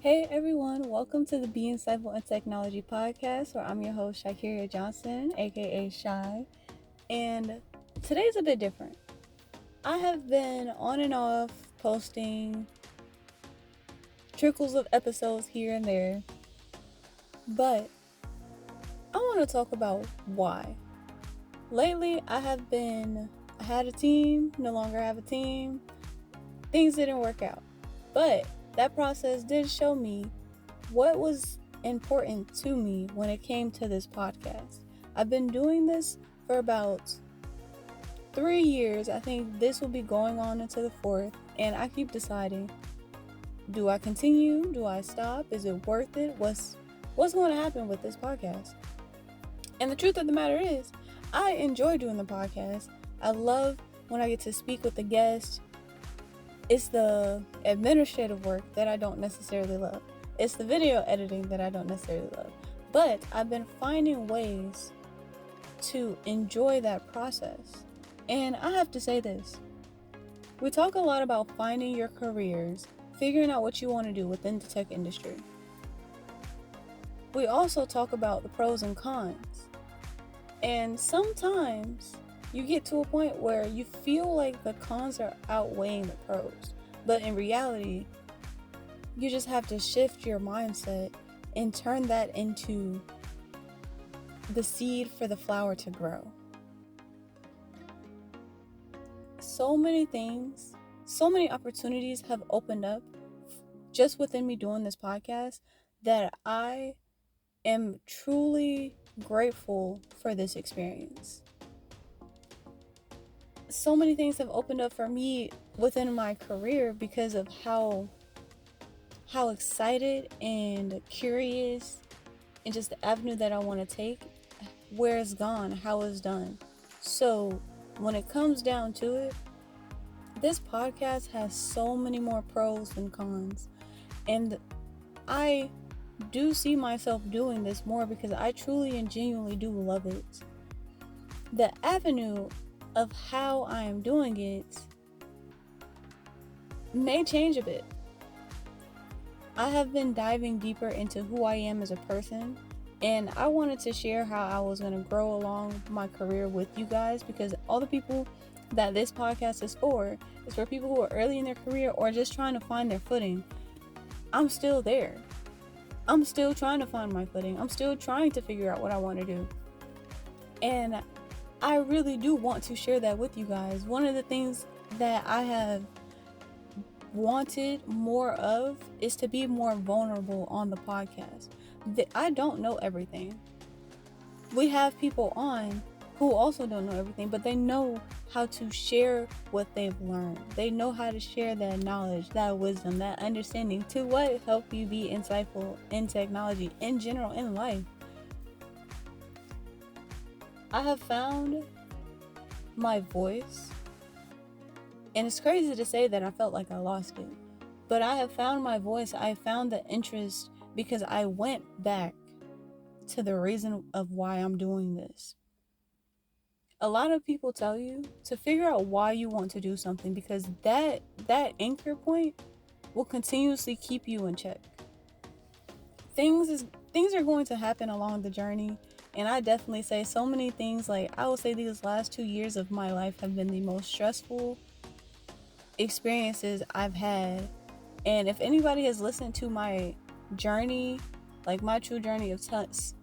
Hey everyone, welcome to the Be Insightful in Technology podcast, where I'm your host, Shakiria Johnson, aka Shy. And today's a bit different. I have been on and off posting trickles of episodes here and there, but I want to talk about why. Lately, I had a team, no longer have a team. Things didn't work out, but that process did show me what was important to me when it came to this podcast. I've been doing this for about 3 years. I think this will be going on into the fourth, and I keep deciding, do I continue? Do I stop? Is it worth it? What's going to happen with this podcast? And the truth of the matter is, I enjoy doing the podcast. I love when I get to speak with the guests. It's the administrative work that I don't necessarily love. It's the video editing that I don't necessarily love. But I've been finding ways to enjoy that process. And I have to say this. We talk a lot about finding your careers, figuring out what you want to do within the tech industry. We also talk about the pros and cons. And sometimes you get to a point where you feel like the cons are outweighing the pros. But in reality, you just have to shift your mindset and turn that into the seed for the flower to grow. So many things, so many opportunities have opened up just within me doing this podcast that I am truly grateful for this experience. So many things have opened up for me within my career because of how excited and curious and just the avenue that I want to take, where it's gone, how it's done. So when it comes down to it, this podcast has so many more pros than cons. And I do see myself doing this more because I truly and genuinely do love it. The avenue of how I am doing it may change a bit. I have been diving deeper into who I am as a person, and I wanted to share how I was going to grow along my career with you guys, because all the people that this podcast is for people who are early in their career or just trying to find their footing. I'm still there. I'm still trying to find my footing. I'm still trying to figure out what I want to do. And I really do want to share that with you guys. One of the things that I have wanted more of is to be more vulnerable on the podcast. I don't know everything. We have people on who also don't know everything, but they know how to share what they've learned. They know how to share that knowledge, that wisdom, that understanding to what help you be insightful in technology in general, in life. I have found my voice, and it's crazy to say that I felt like I lost it, but I have found my voice. I found the interest because I went back to the reason of why I'm doing this. A lot of people tell you to figure out why you want to do something, because that anchor point will continuously keep you in check. Things are going to happen along the journey, and I definitely say so many things. Like, I will say these last 2 years of my life have been the most stressful experiences I've had. And if anybody has listened to my journey, like my true journey of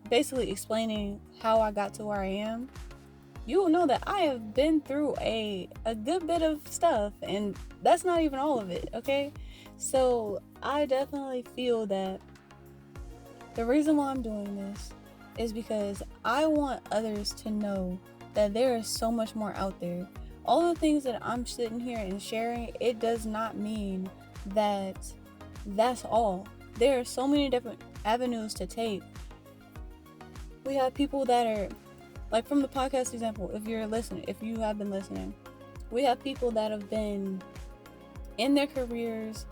basically explaining how I got to where I am, you will know that I have been through a good bit of stuff, and that's not even all of it, okay? So I definitely feel that the reason why I'm doing this is because I want others to know that there is so much more out there. All the things that I'm sitting here and sharing, it does not mean that that's all. There are so many different avenues to take. We have people that are, like from the podcast example, if you have been listening, we have people that have been in their careers,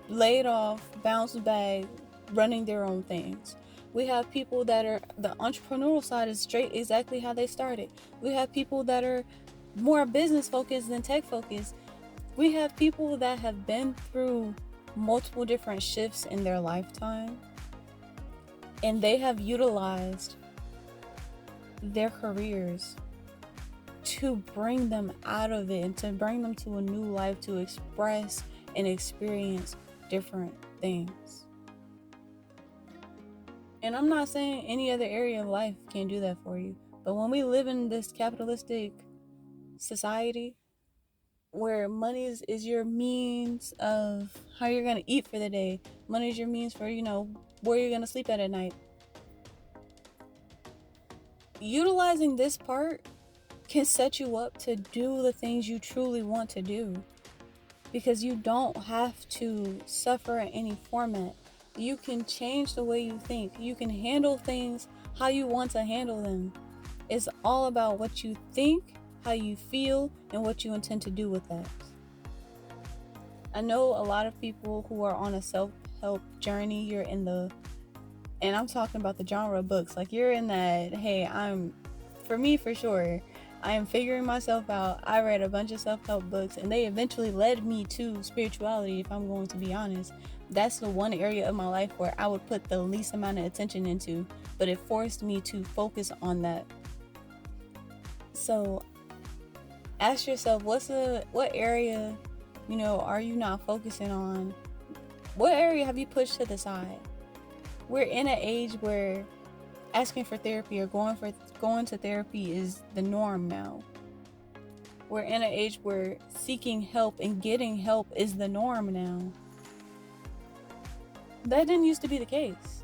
laid off, bounced back, running their own things. We have people that are, the entrepreneurial side is straight exactly how they started. We have people that are more business focused than tech focused. We have people that have been through multiple different shifts in their lifetime, and they have utilized their careers to bring them out of it and to bring them to a new life, to express and experience different things. And I'm not saying any other area of life can't do that for you, but when we live in this capitalistic society where money is your means of how you're going to eat for the day, money is your means for, where you're going to sleep at night, utilizing this part can set you up to do the things you truly want to do, because you don't have to suffer in any format. You can change the way you think. You can handle things how you want to handle them. It's all about what you think, how you feel, and what you intend to do with that. I know a lot of people who are on a self-help journey. And I'm talking about the genre of books. Like, you're in that, hey, for me, for sure, I am figuring myself out. I read a bunch of self-help books, and they eventually led me to spirituality, if I'm going to be honest. That's the one area of my life where I would put the least amount of attention into, but it forced me to focus on that. So ask yourself, what area, are you not focusing on? What area have you pushed to the side? We're in an age where asking for therapy or going to therapy is the norm now. We're in an age where seeking help and getting help is the norm now. That didn't used to be the case.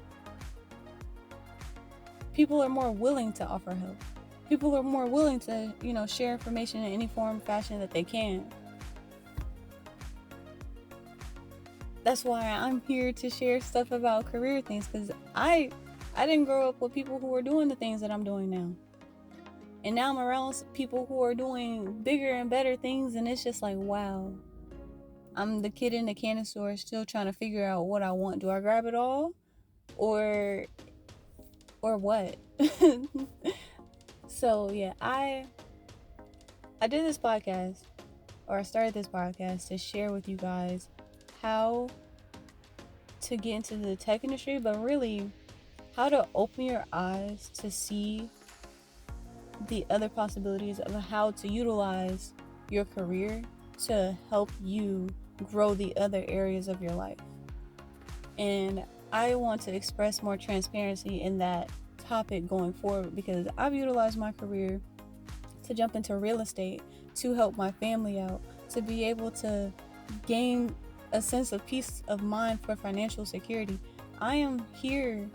People are more willing to offer help. People are more willing to, share information in any form, fashion that they can. That's why I'm here to share stuff about career things, because I didn't grow up with people who were doing the things that I'm doing now. And now I'm around people who are doing bigger and better things, and it's just like, wow. I'm the kid in the candy store still trying to figure out what I want. Do I grab it all? Or what? So yeah, I did this podcast, or I started this podcast to share with you guys how to get into the tech industry, but really how to open your eyes to see the other possibilities of how to utilize your career to help you grow the other areas of your life. And I want to express more transparency in that topic going forward, because I've utilized my career to jump into real estate, to help my family out, to be able to gain a sense of peace of mind for financial security. I am here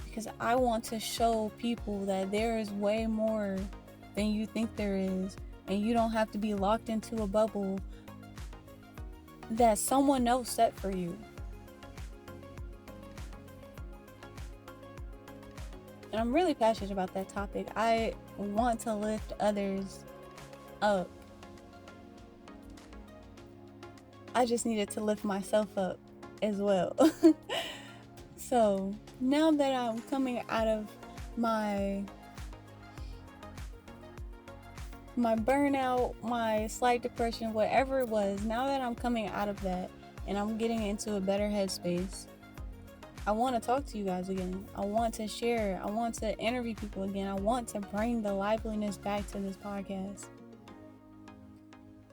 because I want to show people that there is way more than you think there is, and you don't have to be locked into a bubble that someone else set for you. And I'm really passionate about that topic. I want to lift others up. I just needed to lift myself up as well. So now that I'm coming out of my burnout, my slight depression, whatever it was, now that I'm coming out of that and I'm getting into a better headspace, I want to talk to you guys again. I want to share. I want to interview people again. I want to bring the liveliness back to this podcast.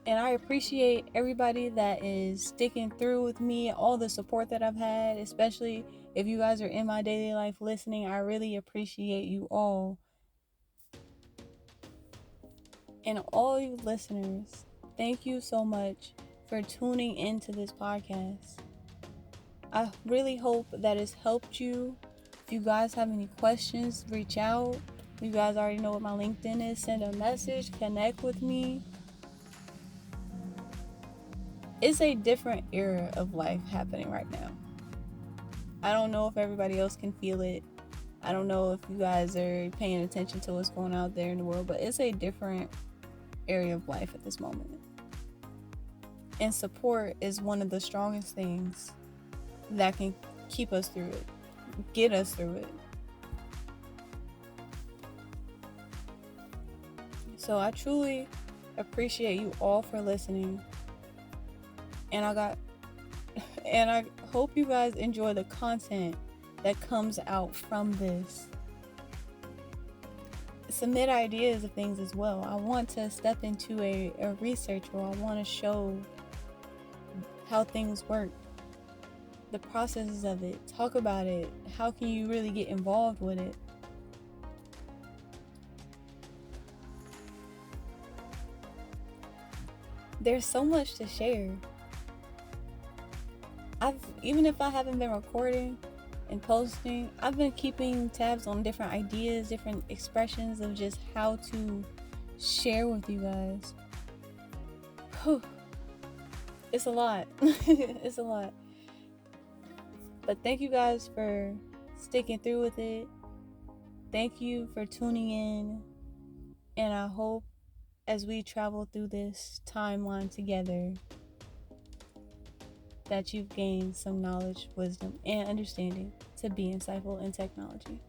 And I appreciate everybody that is sticking through with me, all the support that I've had, especially if you guys are in my daily life listening. I really appreciate you all. And all you listeners, thank you so much for tuning into this podcast. I really hope that it's helped you. If you guys have any questions, reach out. You guys already know what my LinkedIn is. Send a message, connect with me. It's a different era of life happening right now. I don't know if everybody else can feel it. I don't know if you guys are paying attention to what's going out there in the world, but it's a different area of life at this moment. And support is one of the strongest things that can keep us through it, get us through it. So I truly appreciate you all for listening. And And I hope you guys enjoy the content that comes out from this. Submit ideas of things as well. I want to step into a research where I want to show how things work, the processes of it, talk about it. How can you really get involved with it? There's so much to share. Even if I haven't been recording and posting, I've been keeping tabs on different ideas, different expressions of just how to share with you guys. Whew. It's a lot. It's a lot. But thank you guys for sticking through with it. Thank you for tuning in. And I hope as we travel through this timeline together that you've gained some knowledge, wisdom, and understanding to be insightful in technology.